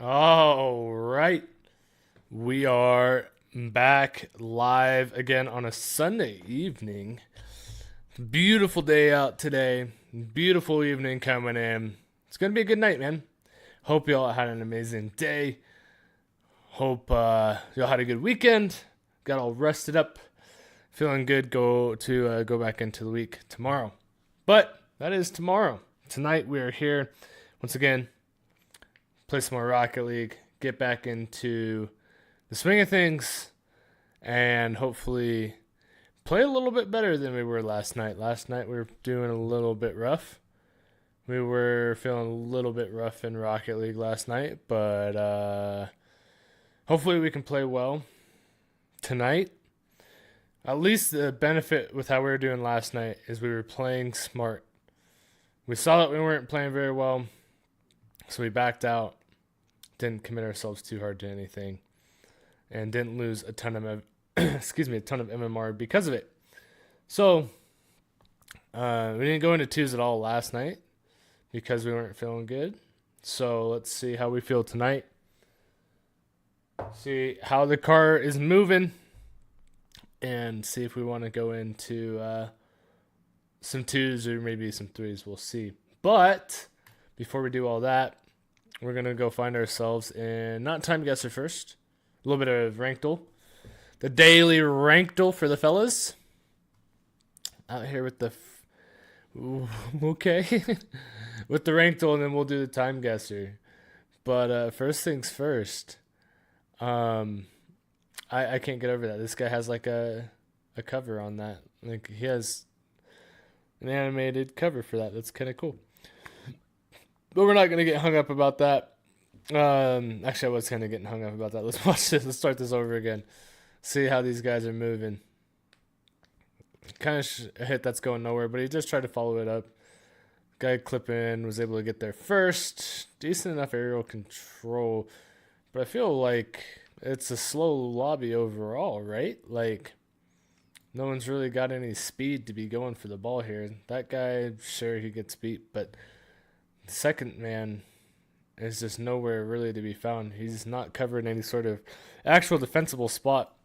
All right. We are back live again on a Sunday evening. Beautiful day out today. Beautiful evening coming in. It's going to be a good night, man. Hope you all had an amazing day. Hope y'all had a good weekend. Got all rested up. Feeling good. Go back into the week tomorrow. But that is tomorrow. Tonight we are here once again. Play some more Rocket League. Get back into the swing of things, and hopefully play a little bit better than we were last night. Last night we were doing a little bit rough. We were feeling a little bit rough in Rocket League last night, but hopefully we can play well tonight. At least the benefit with how we were doing last night is we were playing smart. We saw that we weren't playing very well, so we backed out, didn't commit ourselves too hard to anything, and didn't lose a ton of a ton of MMR because of it. So we didn't go into twos at all last night because we weren't feeling good. So let's see how we feel tonight. See how the car is moving, and see if we want to go into some twos or maybe some threes. We'll see. But before we do all that, we're going to go find ourselves in, not time guesser first, a little bit of ranked duel. The daily ranked duel for the fellas. Out here with the, okay, with the ranked duel, and then we'll do the time guesser. But first things first, I can't get over that. This guy has like a cover on that. Like he has an animated cover for that. That's kind of cool. But we're not gonna get hung up about that. Actually, I was kind of getting hung up about that. Let's watch this. Let's start this over again. See how these guys are moving. Kind of a hit that's going nowhere, but he just tried to follow it up. Guy clipping was able to get there first. Decent enough aerial control, but I feel like it's a slow lobby overall, right? Like, no one's really got any speed to be going for the ball here. That guy, sure, he gets beat, but the second man is just nowhere really to be found. He's not covering any sort of actual defensible spot.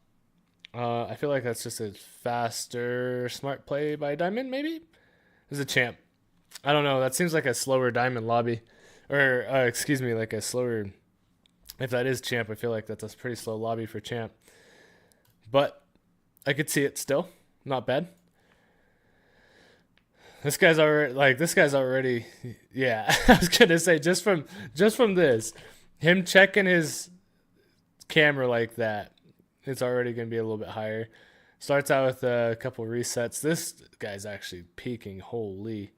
I feel like that's just a faster, smart play by Diamond, maybe? There's a champ. I don't know. That seems like a slower Diamond lobby. Or, like a slower... If that is champ, I feel like that's a pretty slow lobby for champ. But I could see it still. Not bad. This guy's already yeah. I was gonna say just from this, him checking his camera like that, it's already gonna be a little bit higher. Starts out with a couple resets. This guy's actually peaking. Holy.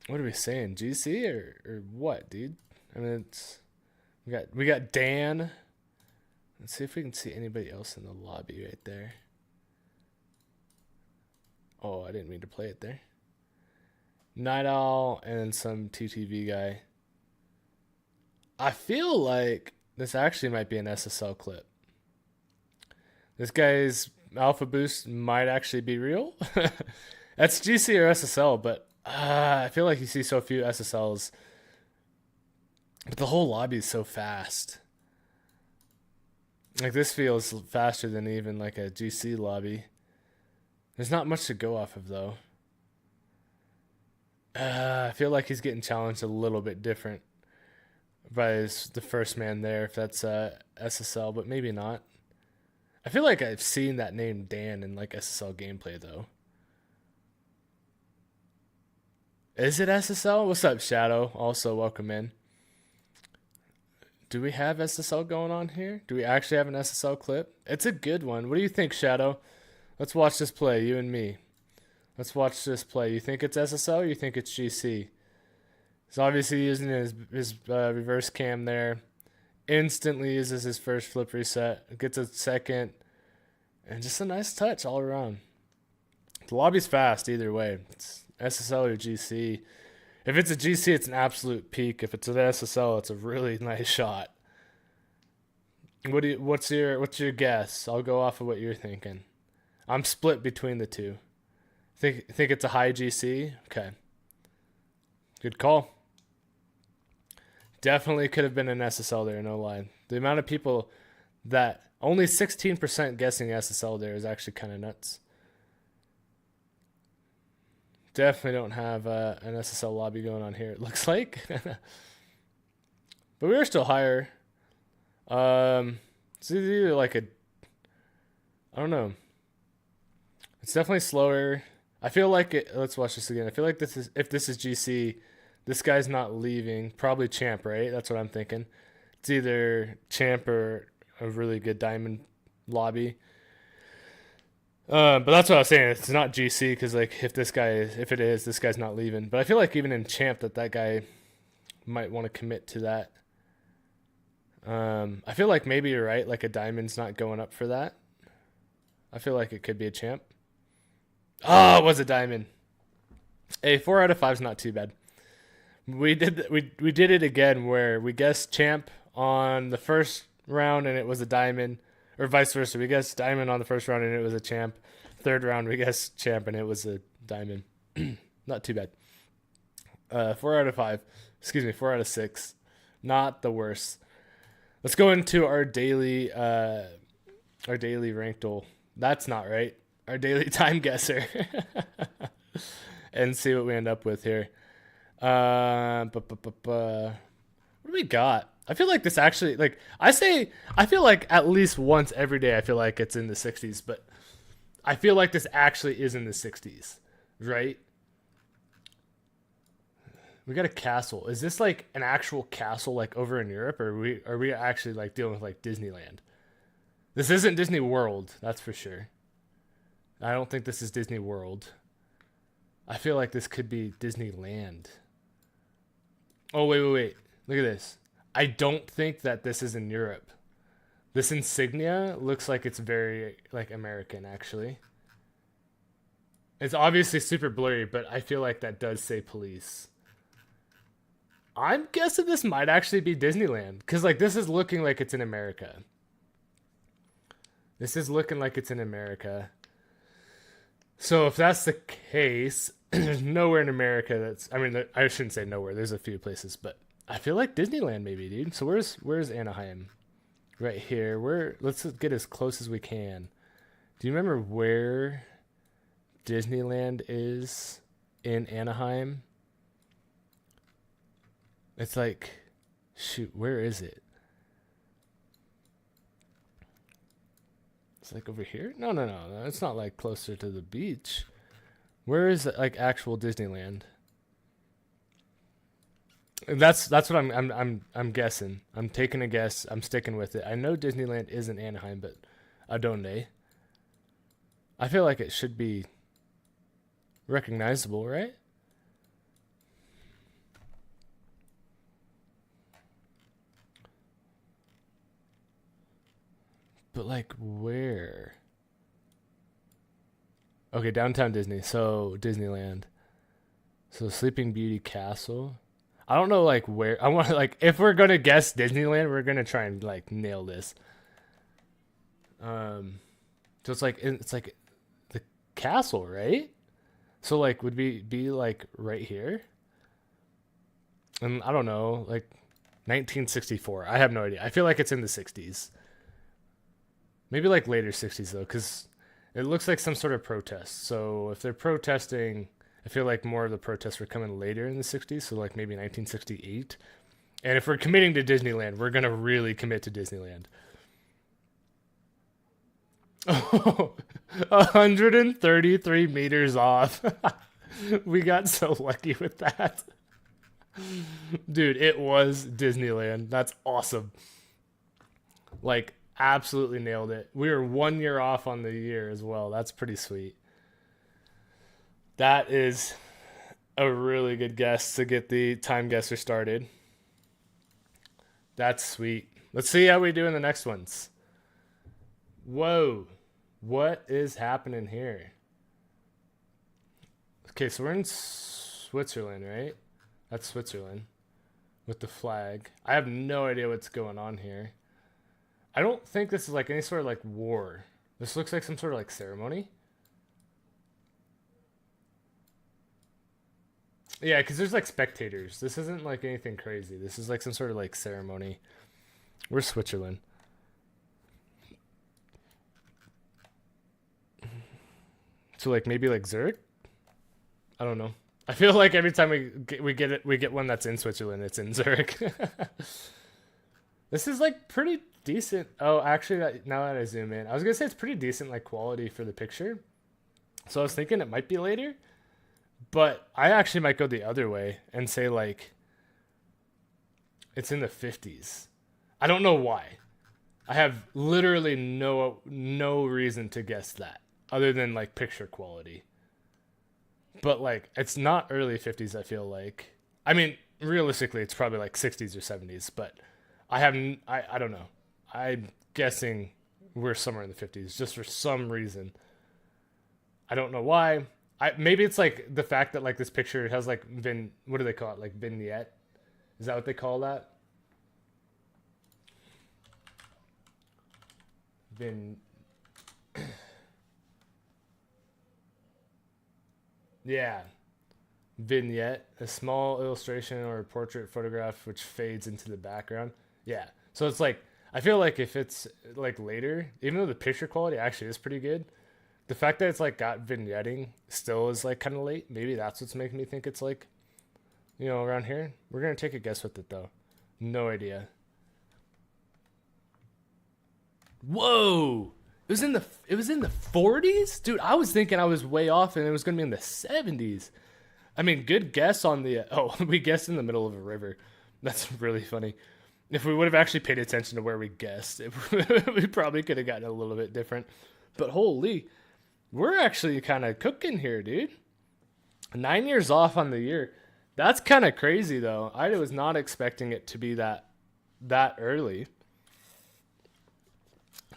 What are we saying? GC or what, dude? I mean, it's... We got Dan. Let's see if we can see anybody else in the lobby right there. Oh, I didn't mean to play it there. Night Owl and some TTV guy. I feel like this actually might be an SSL clip. This guy's alpha boost might actually be real. That's GC or SSL, but I feel like you see so few SSLs. But the whole lobby is so fast. Like, this feels faster than even like a GC lobby. There's not much to go off of, though. I feel like he's getting challenged a little bit different by the first man there, if that's SSL, but maybe not. I feel like I've seen that name Dan in like SSL gameplay, though. Is it SSL? What's up, Shadow? Also, welcome in. Do we have SSL going on here? Do we actually have an SSL clip? It's a good one. What do you think, Shadow? Let's watch this play, you and me. Let's watch this play. You think it's SSL or you think it's GC? He's obviously using his reverse cam there. Instantly uses his first flip reset. Gets a second. And just a nice touch all around. The lobby's fast either way. It's SSL or GC. If it's a GC, it's an absolute peak. If it's an SSL, it's a really nice shot. What's your guess? I'll go off of what you're thinking. I'm split between the two. Think it's a high GC? Okay. Good call. definitely could have been an SSL there, no lie. The amount of people that only 16% guessing SSL there is actually kind of nuts. Definitely don't have an SSL lobby going on here, it looks like. But we were still higher. It's either like a, I don't know. It's definitely slower. I feel like it. Let's watch this again. I feel like this is, if this is GC, this guy's not leaving. Probably Champ, right? That's what I'm thinking. It's either Champ or a really good diamond lobby. But that's what I was saying. It's not GC because like if it is, this guy's not leaving. But I feel like even in Champ that guy might want to commit to that. I feel like maybe you're right. Like a diamond's not going up for that. I feel like it could be a Champ. Oh, it was a diamond. Hey, 4 out of 5 is not too bad. We did it again where we guessed Champ on the first round and it was a diamond, or vice versa. We guessed diamond on the first round and it was a Champ. Third round we guessed Champ and it was a diamond. Not too bad. 4 out of 5. Excuse me, 4 out of 6. Not the worst. Let's go into our daily ranked goal. That's not right. Our daily time guesser. And see what we end up with here. What do we got? I feel like this actually, like, I feel like at least once every day I feel like it's in the 60s, but I feel like this actually is in the 60s, right? We got a castle. Is this like an actual castle like over in Europe, or are we actually like dealing with like Disneyland? This isn't Disney World, that's for sure. I don't think this is Disney World. I feel like this could be Disneyland. Oh, wait. Look at this. I don't think that this is in Europe. This insignia looks like it's very like American, actually. It's obviously super blurry, but I feel like that does say police. I'm guessing this might actually be Disneyland, because like this is looking like it's in America. This is looking like it's in America. So if that's the case, there's nowhere in America that's, I mean, I shouldn't say nowhere. There's a few places, but I feel like Disneyland maybe, dude. So where's Anaheim? Right here. Let's get as close as we can. Do you remember where Disneyland is in Anaheim? It's like, shoot, where is it? It's like over here? No. It's not like closer to the beach. Where is it, like actual Disneyland? That's what I'm guessing. I'm taking a guess. I'm sticking with it. I know Disneyland is in Anaheim, but Adonde. I feel like it should be recognizable, right? But like where? Okay, downtown Disney. So Disneyland. So Sleeping Beauty Castle. I don't know like where. I want to like if we're gonna guess Disneyland, we're gonna try and like nail this. So it's like the castle, right? So like would we be like right here? And I don't know, like 1964. I have no idea. I feel like it's in the 60s. Maybe like later 60s though, because it looks like some sort of protest. So if they're protesting, I feel like more of the protests were coming later in the 60s. So like maybe 1968. And if we're committing to Disneyland, we're going to really commit to Disneyland. Oh, 133 meters off. We got so lucky with that. Dude, it was Disneyland. That's awesome. Like, absolutely nailed it. We were 1 year off on the year as well. That's pretty sweet. That is a really good guess to get the time guesser started. That's sweet. Let's see how we do in the next ones. Whoa. What is happening here? Okay, so we're in Switzerland, right? That's Switzerland with the flag. I have no idea what's going on here. I don't think this is like any sort of like war. This looks like some sort of like ceremony. Yeah, because there's like spectators. This isn't like anything crazy. This is like some sort of like ceremony. Where's Switzerland? So like maybe like Zurich? I don't know. I feel like every time we get one that's in Switzerland, it's in Zurich. This is like pretty decent. Oh, actually, now that I zoom in, I was gonna say it's pretty decent like quality for the picture. So I was thinking it might be later, but I actually might go the other way and say like it's in the 50s. I don't know why. I have literally no reason to guess that other than like picture quality. But like it's not early 50s, I feel like. I mean, realistically it's probably like 60s or 70s, but I don't know. I'm guessing we're somewhere in the 50s just for some reason. I don't know why. Maybe it's like the fact that like this picture has like what do they call it? Like vignette? Is that what they call that? Vin Yeah. Vignette, a small illustration or a portrait photograph which fades into the background. Yeah. So it's like I feel like if it's like later, even though the picture quality actually is pretty good, the fact that it's like got vignetting still is like kind of late. Maybe that's what's making me think it's like, around here. We're gonna take a guess with it though. No idea. Whoa! It was in the 40s, dude. I was thinking I was way off, and it was gonna be in the 70s. I mean, good guess on the. We guessed in the middle of a river. That's really funny. If we would have actually paid attention to where we guessed, we probably could have gotten a little bit different. But holy, we're actually kind of cooking here, dude. 9 years off on the year. That's kind of crazy, though. I was not expecting it to be that early.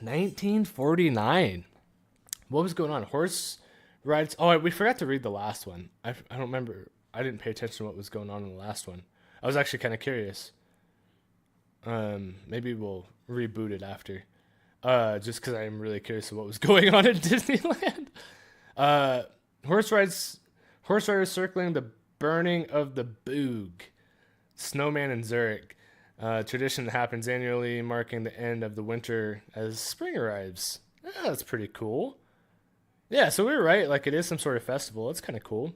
1949. What was going on? Horse rides. Oh, we forgot to read the last one. I don't remember. I didn't pay attention to what was going on in the last one. I was actually kind of curious. Maybe we'll reboot it after. Just because I am really curious of what was going on in Disneyland. Uh, horse rides. Horse riders circling the burning of the Boog. Snowman in Zurich. Tradition that happens annually, marking the end of the winter as spring arrives. That's pretty cool. Yeah, so we were right. Like, it is some sort of festival. It's kind of cool.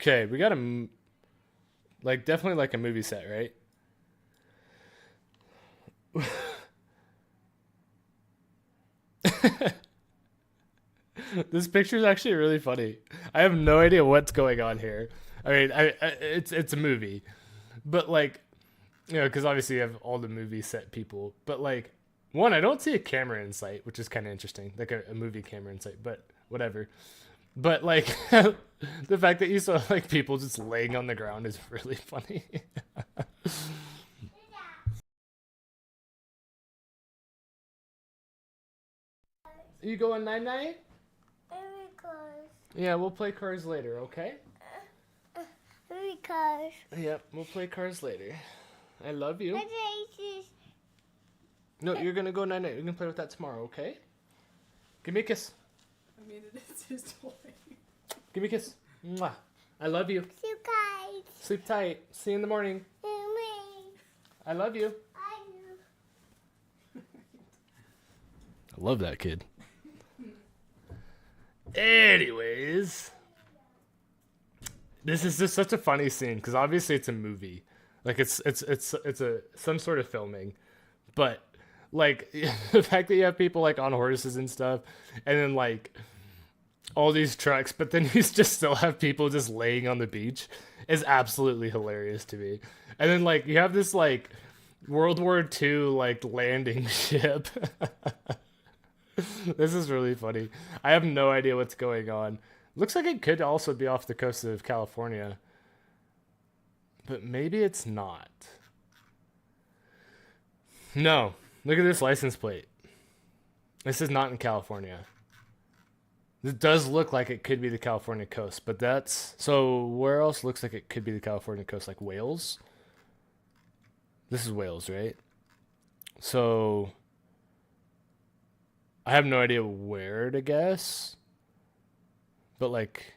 Okay, we got like, definitely like a movie set, right? This picture is actually really funny. I have no idea what's going on here. I mean, it's a movie, but like, because obviously you have all the movie set people. But like, one, I don't see a camera in sight, which is kind of interesting, like a movie camera in sight. But whatever. But like, the fact that you saw like people just laying on the ground is really funny. You going night night? Yeah, we'll play cars later, okay? Because Yep, we'll play cars later. I love you. No, you're gonna go night night. You can play with that tomorrow, okay? Give me a kiss. I mean, it is his toy. Give me a kiss. Mwah. I love you. you guys, Sleep tight. See you in the morning. me, I love you. I I love that kid. Anyways, this is just such a funny scene because obviously it's a movie, like it's a some sort of filming, but like the fact that you have people like on horses and stuff, and then like all these trucks, but then you just still have people just laying on the beach is absolutely hilarious to me. And then like you have this like World War II like landing ship. This is really funny. I have no idea what's going on. Looks like it could also be off the coast of California. But maybe it's not. No. Look at this license plate. This is not in California. It does look like it could be the California coast, but that's... So where else looks like it could be the California coast? Like Wales? This is Wales, right? So... I have no idea where to guess. but like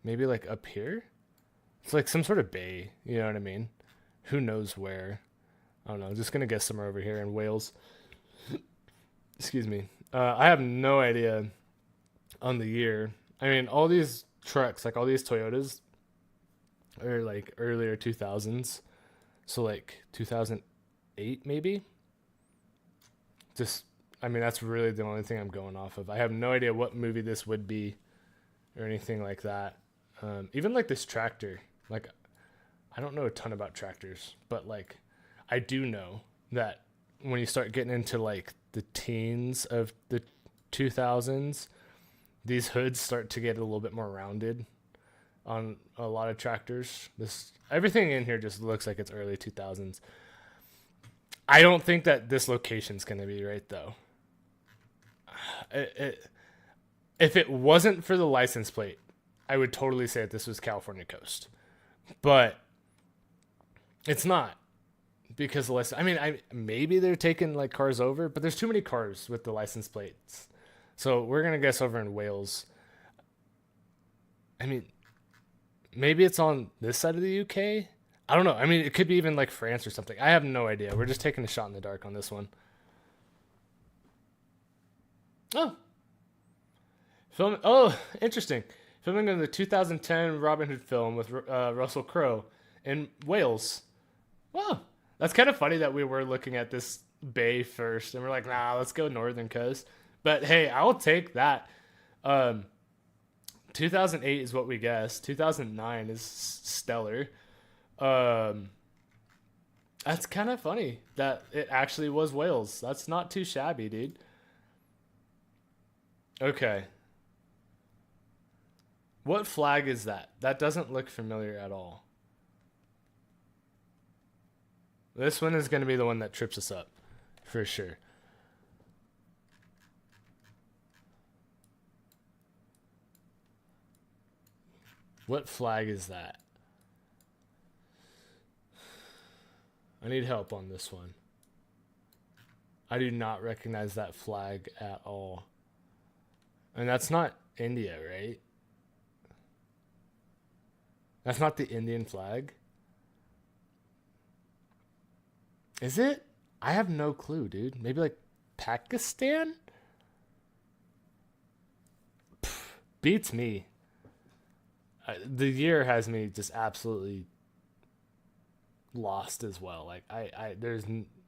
maybe like up here. It's like some sort of bay. You know what I mean? Who knows where? I don't know. Just gonna guess somewhere over here in Wales. Excuse me. I have no idea on the year. I mean, all these trucks, like all these Toyotas, are like earlier 2000s. So like 2008 maybe. Just, I mean, that's really the only thing I'm going off of. I have no idea what movie this would be or anything like that. Even like this tractor, like I don't know a ton about tractors, but like I do know that when you start getting into like the teens of the 2000s, these hoods start to get a little bit more rounded on a lot of tractors. This everything in here just looks like it's early 2000s. I don't think that this location's going to be right though. If it wasn't for the license plate, I would totally say that this was California coast. But it's not because the license. I mean, maybe they're taking like cars over, but there's too many cars with the license plates. So we're gonna guess over in Wales. I mean, maybe it's on this side of the UK. I don't know. I mean, it could be even like France or something. I have no idea. We're just taking a shot in the dark on this one. Oh, film. Oh, interesting. Filming in the 2010 Robin Hood film with Russell Crowe in Wales. Wow, that's kind of funny that we were looking at this bay first, and we're like, nah, let's go northern coast. But hey, I'll take that. 2008 is what we guessed. 2009 is stellar. That's kind of funny that it actually was Wales. That's not too shabby, dude. Okay. What flag is that? That doesn't look familiar at all. This one is going to be the one that trips us up, for sure. What flag is that? I need help on this one. I do not recognize that flag at all. And that's not India, right? That's not the Indian flag. Is it? I have no clue, dude. Maybe like Pakistan? Beats me. The year has me just absolutely lost as well. Like there's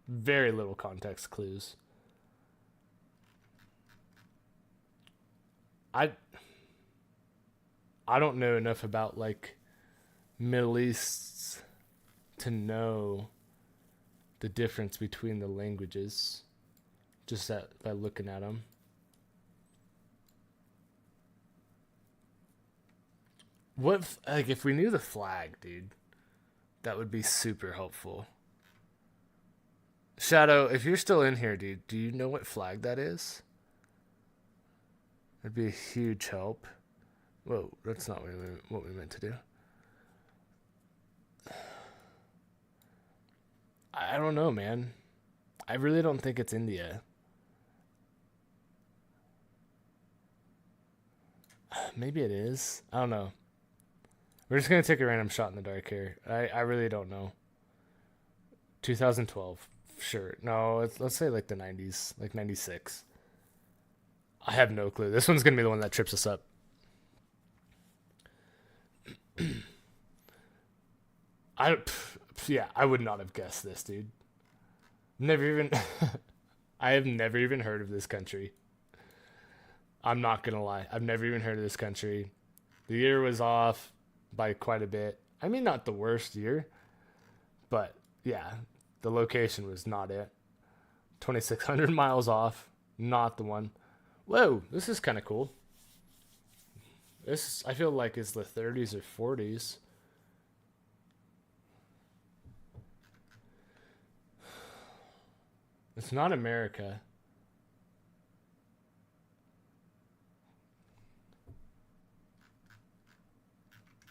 very little context clues. I don't know enough about like Middle East to know the difference between the languages just that by looking at them. What like if we knew the flag, dude, that would be super helpful. Shadow, if you're still in here, dude, do you know what flag that is? That'd be a huge help. Whoa, that's not what we meant to do. I don't know, man. I really don't think it's India. Maybe it is. I don't know. We're just going to take a random shot in the dark here. I really don't know. 2012. Sure. No, let's say like the 90s. Like 96. I have no clue. This one's going to be the one that trips us up. I would not have guessed this, dude. Never even... I have never even heard of this country. I'm not going to lie. I've never even heard of this country. The year was off by quite a bit. I mean, not the worst year, but yeah, the location was not it. 2,600 miles off, not the one. Whoa, this is kind of cool. This, I feel like, is the 30s or 40s. It's not America.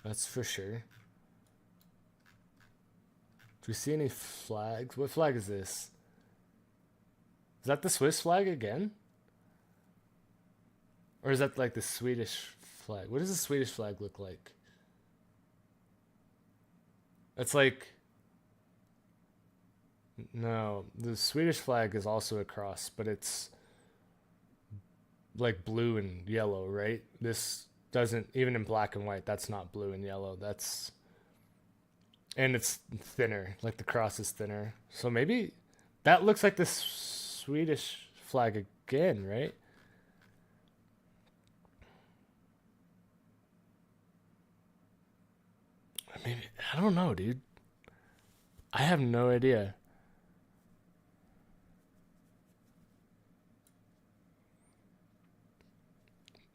That's for sure. Do we see any flags? What flag is this? Is that the Swiss flag again? Or is that like the Swedish flag. What does the Swedish flag look like? It's like... No, the Swedish flag is also a cross, but it's like blue and yellow, right? This doesn't, even in black and white, that's not blue and yellow. That's... And it's thinner, like the cross is thinner. So maybe that looks like the Swedish flag again, right? Maybe, I don't know, dude. I have no idea.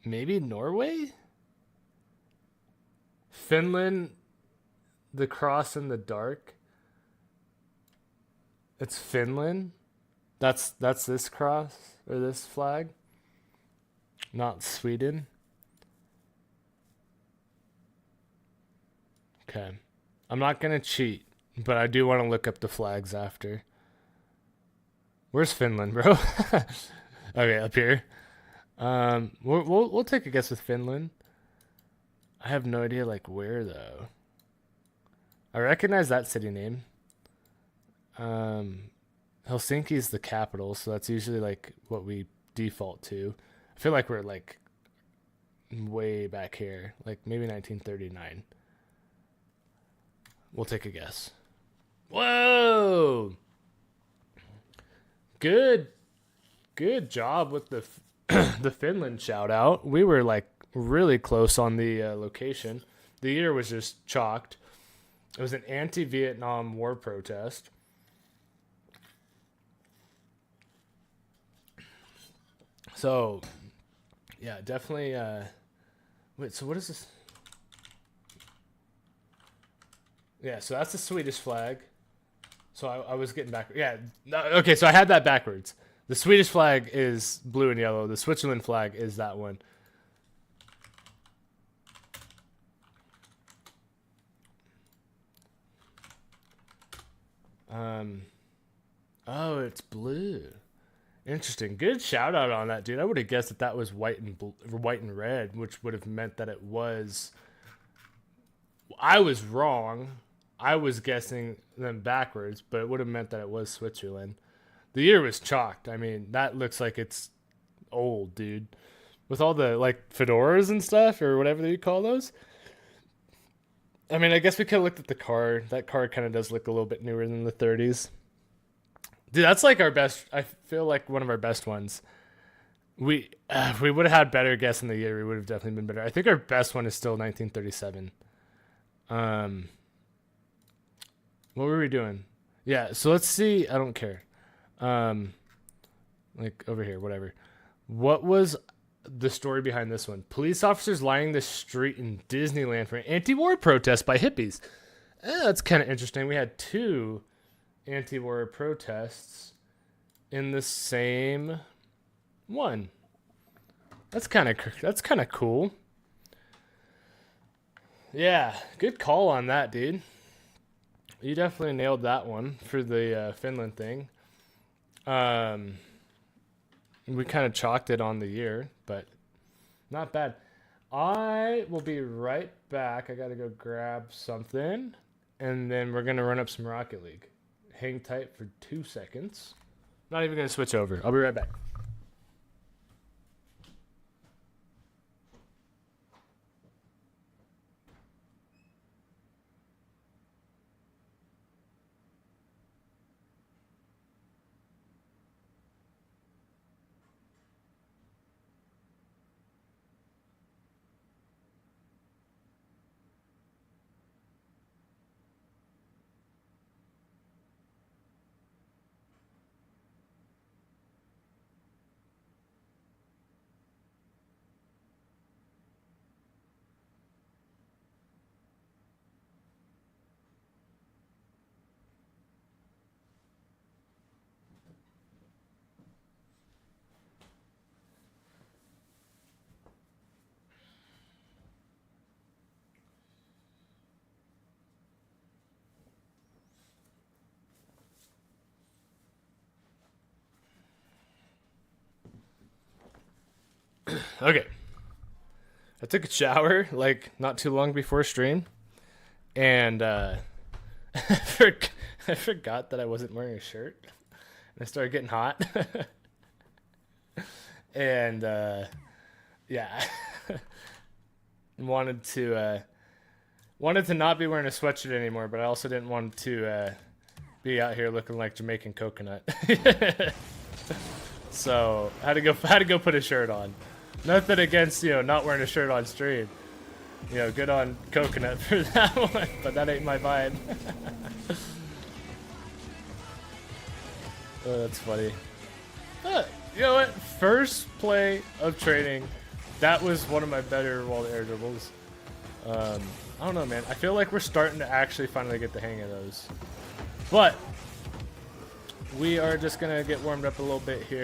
Maybe Norway? Finland, the cross in the dark. It's Finland. That's this cross or this flag, not Sweden. Okay. I'm not going to cheat, but I do want to look up the flags after. Where's Finland, bro? Okay, up here. We'll take a guess with Finland. I have no idea like where though. I recognize that city name. Helsinki is the capital, so that's usually like what we default to. I feel like we're like way back here, like maybe 1939. We'll take a guess. Whoa! Good job with the the Finland shout out. We were like really close on the location. The year was just chalked. It was an anti-Vietnam War protest. So, yeah, definitely. Wait, so what is this? Yeah, so that's the Swedish flag. So I was getting back. Yeah, okay, so I had that backwards. The Swedish flag is blue and yellow. The Switzerland flag is that one. Oh, it's blue. Interesting. Good shout out on that, dude. I would have guessed that was white and red, which would have meant that it was. I was wrong. I was guessing them backwards, but it would have meant that it was Switzerland. The year was chalked. I mean, that looks like it's old, dude. With all the like fedoras and stuff or whatever you call those. I mean, I guess we could have looked at the car. That car kind of does look a little bit newer than the 30s. Dude, that's like our best. I feel like one of our best ones. If we would have had better guess in the year, we would have definitely been better. I think our best one is still 1937. What were we doing? Yeah, so let's see. I don't care. Like over here, whatever. What was the story behind this one? Police officers lining the street in Disneyland for an anti-war protest by hippies. That's kind of interesting. We had two anti-war protests in the same one. That's kind of cool. Yeah, good call on that, dude. You definitely nailed that one for the Finland thing. We kind of chalked it on the year, but not bad. I will be right back. I got to go grab something, and then we're going to run up some Rocket League. Hang tight for 2 seconds. Not even going to switch over. I'll be right back. Okay. I took a shower like not too long before stream, and I forgot that I wasn't wearing a shirt, and I started getting hot, and yeah, wanted to not be wearing a sweatshirt anymore, but I also didn't want to be out here looking like Jamaican coconut. So had to go put a shirt on. Nothing against, not wearing a shirt on stream. Good on coconut for that one, but that ain't my vibe. Oh, that's funny. But, you know what? First play of training, that was one of my better wall to air dribbles. I don't know, man. I feel like we're starting to actually finally get the hang of those. But we are just gonna get warmed up a little bit here.